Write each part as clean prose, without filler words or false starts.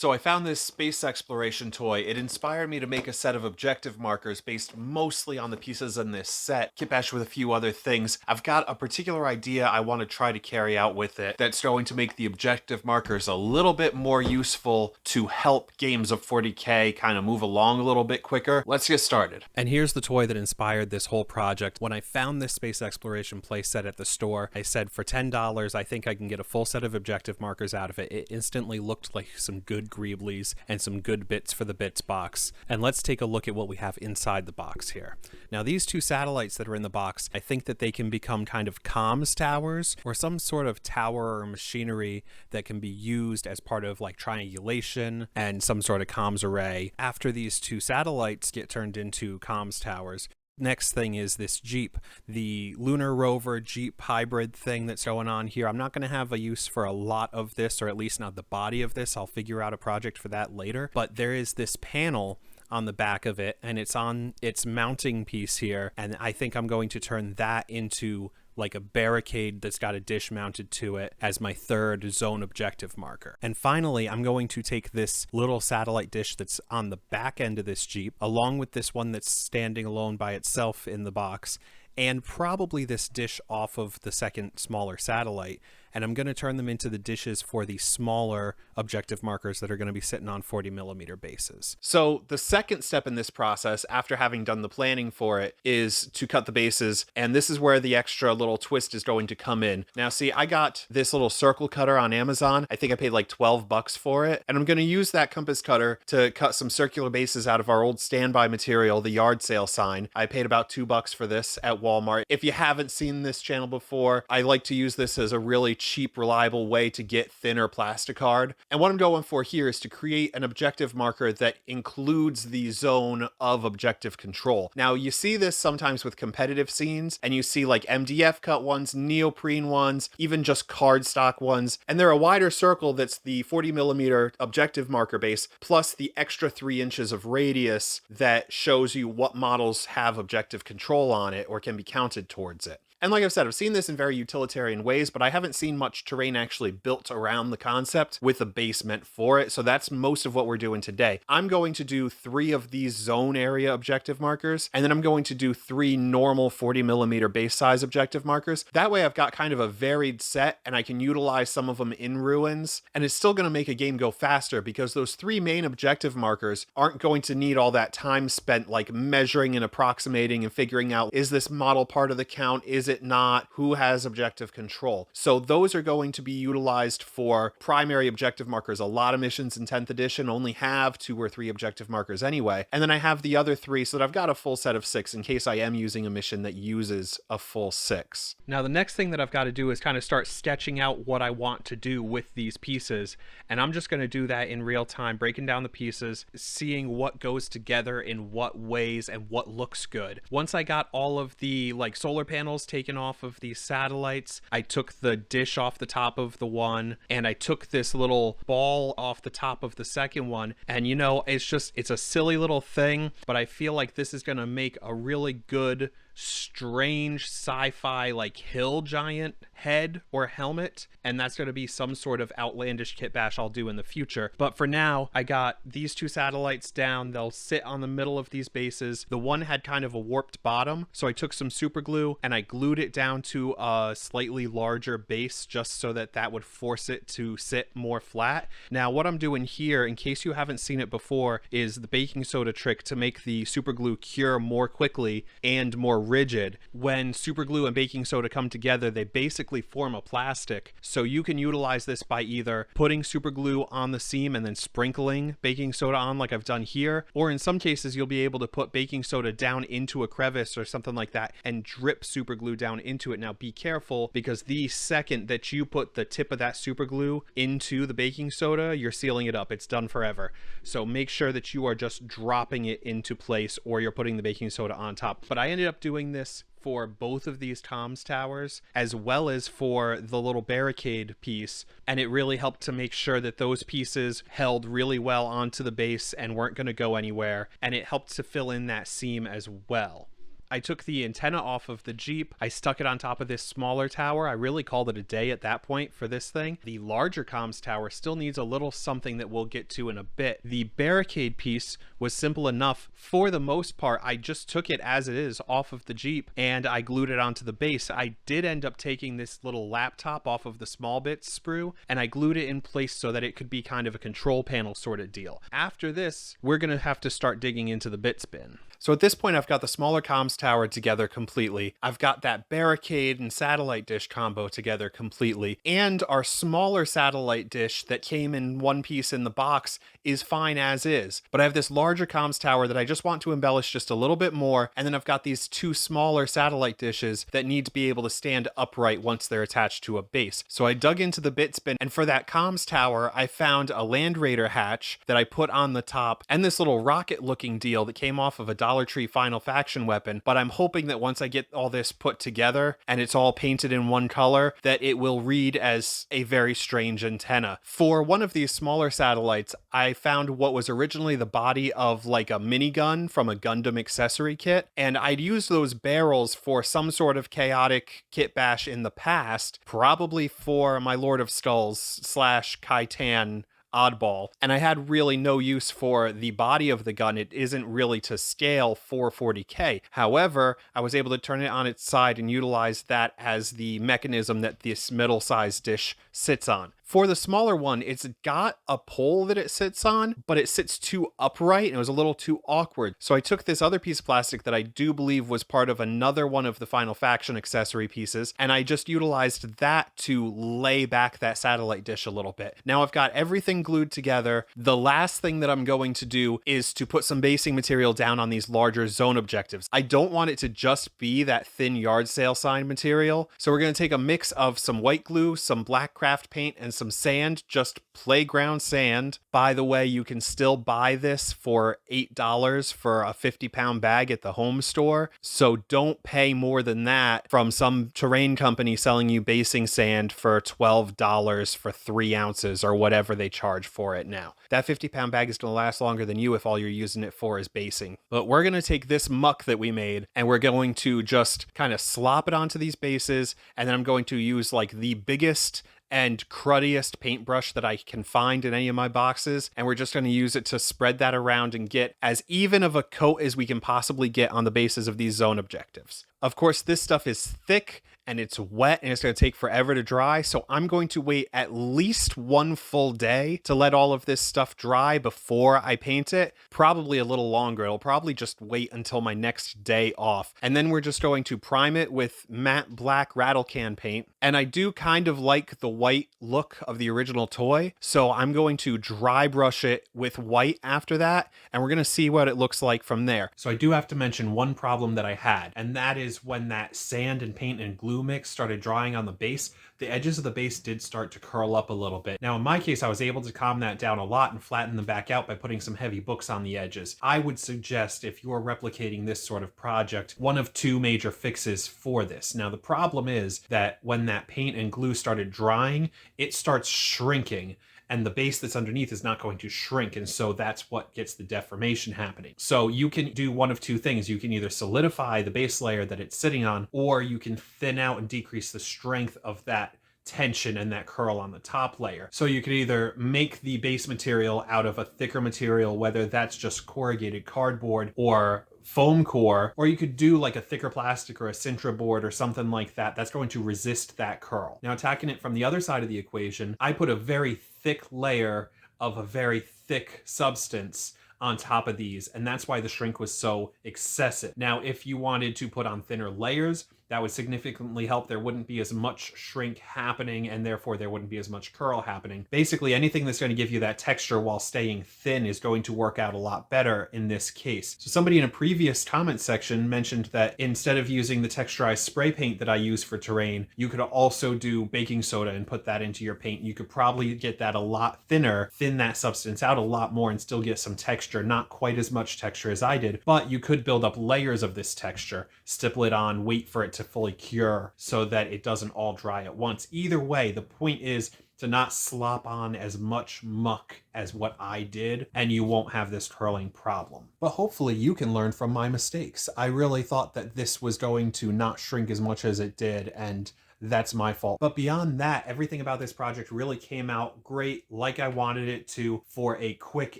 So I found this space exploration toy. It inspired me to make a set of objective markers based mostly on the pieces in this set, kitbash with a few other things. I've got a particular idea I want to try to carry out with it that's going to make the objective markers a little bit more useful to help games of 40K kind of move along a little bit quicker. Let's get started. And here's the toy that inspired this whole project. When I found this space exploration playset at the store, I said for $10, I think I can get a full set of objective markers out of it. It instantly looked like some good greebles and some good bits for the bits box. And let's take a look at what we have inside the box here. Now, these two satellites that are in the box, I think that they can become kind of comms towers or some sort of tower or machinery that can be used as part of like triangulation and some sort of comms array. After these two satellites get turned into comms towers, next thing is this Jeep, the lunar rover Jeep hybrid thing that's going on here. I'm not going to have a use for a lot of this, or at least not the body of this. I'll figure out a project for that later. But there is this panel on the back of it, and it's on its mounting piece here, and I think I'm going to turn that into like a barricade that's got a dish mounted to it as my third zone objective marker. And finally, I'm going to take this little satellite dish that's on the back end of this Jeep, along with this one that's standing alone by itself in the box, and probably this dish off of the second smaller satellite. And I'm going to turn them into the dishes for the smaller objective markers that are going to be sitting on 40mm bases. So the second step in this process, after having done the planning for it, is to cut the bases. And this is where the extra little twist is going to come in. Now, see, I got this little circle cutter on Amazon. I think I paid like $12 for it. And I'm going to use that compass cutter to cut some circular bases out of our old standby material, the yard sale sign. I paid about $2 for this at Walmart. If you haven't seen this channel before, I like to use this as a really cheap, reliable way to get thinner plasticard. And what I'm going for here is to create an objective marker that includes the zone of objective control. Now, you see this sometimes with competitive scenes, and you see like MDF cut ones, neoprene ones, even just cardstock ones, and they're a wider circle that's the 40mm objective marker base, plus the extra 3 inches of radius that shows you what models have objective control on it or can be counted towards it. And like I've said, I've seen this in very utilitarian ways, but I haven't seen much terrain actually built around the concept with a base meant for it. So that's most of what we're doing today. I'm going to do 3 of these zone area objective markers, and then I'm going to do 3 normal 40mm base size objective markers. That way I've got kind of a varied set, and I can utilize some of them in ruins, and it's still going to make a game go faster because those 3 main objective markers aren't going to need all that time spent like measuring and approximating and figuring out, is this model part of the count? Is it not? Who has objective control? So those are going to be utilized for primary objective markers. A lot of missions in 10th edition only have 2 or 3 objective markers anyway. And then I have the other 3 so that I've got a full set of 6 in case I am using a mission that uses a full 6. Now, the next thing that I've got to do is kind of start sketching out what I want to do with these pieces. And I'm just going to do that in real time, breaking down the pieces, seeing what goes together in what ways and what looks good. Once I got all of the like solar panels taken off of these satellites, I took the dish off the top of the one, and I took this little ball off the top of the second one. And you know, it's a silly little thing, but I feel like this is going to make a really good strange sci-fi like hill giant head or helmet, and that's going to be some sort of outlandish kitbash I'll do in the future. But for now, I got these 2 satellites down. They'll sit on the middle of these bases. The one had kind of a warped bottom, so I took some super glue and I glued it down to a slightly larger base just so that that would force it to sit more flat. Now, what I'm doing here, in case you haven't seen it before, is the baking soda trick to make the super glue cure more quickly and more rigid. When super glue and baking soda come together, they basically form a plastic. So you can utilize this by either putting super glue on the seam and then sprinkling baking soda on like I've done here, or in some cases you'll be able to put baking soda down into a crevice or something like that and drip super glue down into it. Now be careful, because the second that you put the tip of that super glue into the baking soda, you're sealing it up. It's done forever. So make sure that you are just dropping it into place, or you're putting the baking soda on top. But I ended up doing this for both of these comms towers as well as for the little barricade piece, and it really helped to make sure that those pieces held really well onto the base and weren't going to go anywhere, and it helped to fill in that seam as well. I took the antenna off of the Jeep. I stuck it on top of this smaller tower. I really called it a day at that point for this thing. The larger comms tower still needs a little something that we'll get to in a bit. The barricade piece was simple enough. For the most part, I just took it as it is off of the Jeep and I glued it onto the base. I did end up taking this little laptop off of the small bits sprue and I glued it in place so that it could be kind of a control panel sort of deal. After this, we're going to have to start digging into the bits bin. So at this point, I've got the smaller comms tower together completely. I've got that barricade and satellite dish combo together completely. And our smaller satellite dish that came in one piece in the box is fine as is. But I have this larger comms tower that I just want to embellish just a little bit more. And then I've got these two smaller satellite dishes that need to be able to stand upright once they're attached to a base. So I dug into the bits bin, and for that comms tower, I found a Land Raider hatch that I put on the top and this little rocket looking deal that came off of a Dollar Tree Final Faction weapon. But I'm hoping that once I get all this put together and it's all painted in one color, that it will read as a very strange antenna. For one of these smaller satellites, I found what was originally the body of like a minigun from a Gundam accessory kit, and I'd used those barrels for some sort of chaotic kit bash in the past, probably for my Lord of Skulls / Kaitan oddball, and I had really no use for the body of the gun. It isn't really to scale for 40K. However, I was able to turn it on its side and utilize that as the mechanism that this middle-sized dish sits on. For the smaller one, it's got a pole that it sits on, but it sits too upright and it was a little too awkward. So I took this other piece of plastic that I do believe was part of another one of the Final Faction accessory pieces, and I just utilized that to lay back that satellite dish a little bit. Now I've got everything glued together. The last thing that I'm going to do is to put some basing material down on these larger zone objectives. I don't want it to just be that thin yard sale sign material. So we're going to take a mix of some white glue, some black craft paint, and some sand, just playground sand. By the way, you can still buy this for $8 for a 50-pound bag at the home store. So don't pay more than that from some terrain company selling you basing sand for $12 for 3 ounces or whatever they charge for it now. That 50-pound bag is going to last longer than you if all you're using it for is basing. But we're going to take this muck that we made and we're going to just kind of slop it onto these bases, and then I'm going to use like the biggest and cruddiest paintbrush that I can find in any of my boxes, and we're just going to use it to spread that around and get as even of a coat as we can possibly get on the bases of these zone objectives. Of course, this stuff is thick and it's wet and it's going to take forever to dry, so I'm going to wait at least 1 full day to let all of this stuff dry before I paint it. Probably a little longer. It'll probably just wait until my next day off. And then we're just going to prime it with matte black rattle can paint. And I do kind of like the white look of the original toy, so I'm going to dry brush it with white after that, and we're going to see what it looks like from there. So I do have to mention one problem that I had, and that is when that sand and paint and glue mix started drying on the base, the edges of the base did start to curl up a little bit. Now in my case, I was able to calm that down a lot and flatten them back out by putting some heavy books on the edges. I would suggest, if you're replicating this sort of project, one of 2 major fixes for this. Now the problem is that when that paint and glue started drying, it starts shrinking, and the base that's underneath is not going to shrink, and so that's what gets the deformation happening. So you can do one of 2 things. You can either solidify the base layer that it's sitting on, or you can thin out and decrease the strength of that tension and that curl on the top layer. So you could either make the base material out of a thicker material, whether that's just corrugated cardboard or foam core, or you could do like a thicker plastic or a Sintra board or something like that that's going to resist that curl. Now attacking it from the other side of the equation, I put a very thick layer of a very thick substance on top of these, and that's why the shrink was so excessive. Now if you wanted to put on thinner layers, that would significantly help. There wouldn't be as much shrink happening, and therefore there wouldn't be as much curl happening. Basically, anything that's going to give you that texture while staying thin is going to work out a lot better in this case. So somebody in a previous comment section mentioned that instead of using the texturized spray paint that I use for terrain, you could also do baking soda and put that into your paint. You could probably get that a lot thinner, thin that substance out a lot more, and still get some texture. Not quite as much texture as I did, but you could build up layers of this texture, stipple it on, wait for it to fully cure so that it doesn't all dry at once. Either way, the point is to not slop on as much muck as what I did, and you won't have this curling problem. But hopefully you can learn from my mistakes. I really thought that this was going to not shrink as much as it did, and that's my fault. But beyond that, everything about this project really came out great, like I wanted it to, for a quick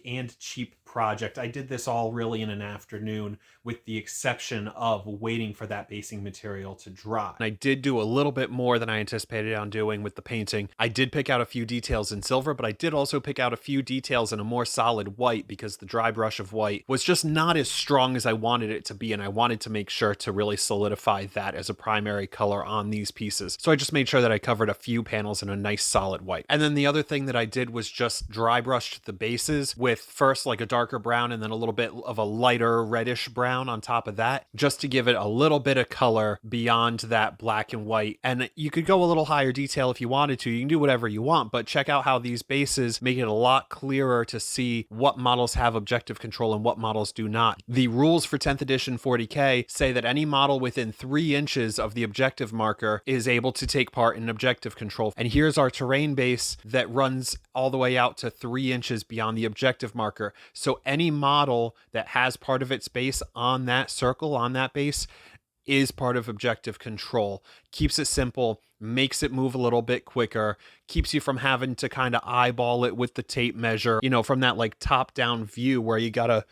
and cheap project. I did this all really in an afternoon, with the exception of waiting for that basing material to dry. And I did do a little bit more than I anticipated on doing with the painting. I did pick out a few details in silver, but I did also pick out a few details in a more solid white, because the dry brush of white was just not as strong as I wanted it to be, and I wanted to make sure to really solidify that as a primary color on these pieces. So I just made sure that I covered a few panels in a nice solid white. And then the other thing that I did was just dry brushed the bases with first like a darker brown and then a little bit of a lighter reddish brown on top of that, just to give it a little bit of color beyond that black and white. And you could go a little higher detail if you wanted to. You can do whatever you want, but check out how these bases make it a lot clearer to see what models have objective control and what models do not. The rules for 10th edition 40K say that any model within 3 inches of the objective marker is able to take part in objective control. And here's our terrain base that runs all the way out to 3 inches beyond the objective marker. So any model that has part of its base on that circle, on that base, is part of objective control. Keeps it simple, makes it move a little bit quicker, keeps you from having to kind of eyeball it with the tape measure, you know, from that like top down view where you gotta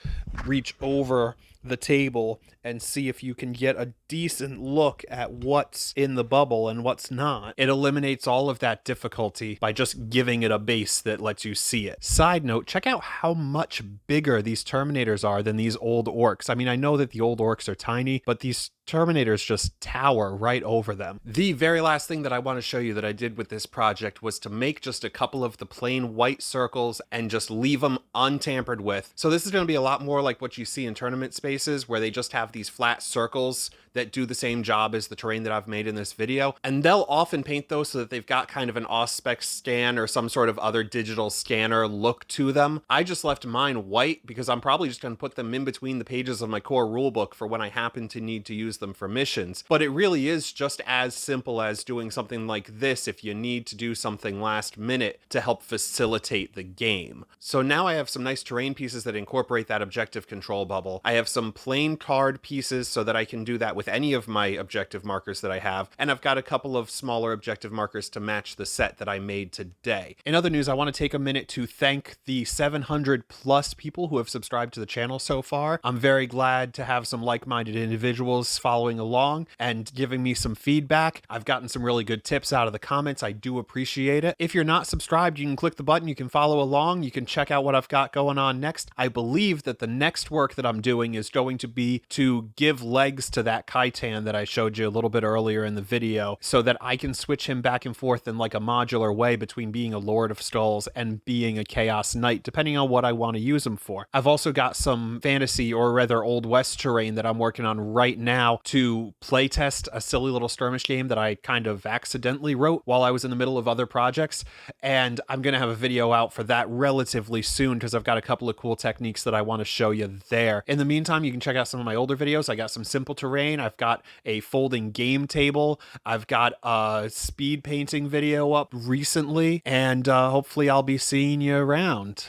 reach over the table and see if you can get a decent look at what's in the bubble and what's not. It eliminates all of that difficulty by just giving it a base that lets you see it. Side note, check out how much bigger these Terminators are than these old orcs. I mean, I know that the old orcs are tiny, but these Terminators just tower right over them. The very last thing that I want to show you that I did with this project was to make just a couple of the plain white circles and just leave them untampered with. So this is going to be a lot more like what you see in tournament spaces, where they just have these flat circles that do the same job as the terrain that I've made in this video. And they'll often paint those so that they've got kind of an Auspex scan or some sort of other digital scanner look to them. I just left mine white because I'm probably just going to put them in between the pages of my core rulebook for when I happen to need to use them for missions. But it really is just as simple as doing something like this if you need to do something last minute to help facilitate the game. So now I have some nice terrain pieces that incorporate that objective control bubble. I have some plain card pieces so that I can do that with any of my objective markers that I have, and I've got a couple of smaller objective markers to match the set that I made today. In other news, I want to take a minute to thank the 700 plus people who have subscribed to the channel so far. I'm very glad to have some like-minded individuals following along and giving me some feedback. I've gotten some really good tips out of the comments. I do appreciate it. If you're not subscribed, you can click the button, you can follow along, you can check out what I've got going on next. I believe that the next work that I'm doing is going to be to give legs to that Khitan that I showed you a little bit earlier in the video, so that I can switch him back and forth in like a modular way between being a Lord of Skulls and being a Chaos Knight, depending on what I want to use him for. I've also got some fantasy, or rather Old West terrain, that I'm working on right now to playtest a silly little skirmish game that I kind of accidentally wrote while I was in the middle of other projects, and I'm going to have a video out for that relatively soon because I've got a couple of cool techniques that I want to show you there. In the meantime, you can check out some of my older videos. I got some simple terrain, I've got a folding game table, I've got a speed painting video up recently, and hopefully I'll be seeing you around.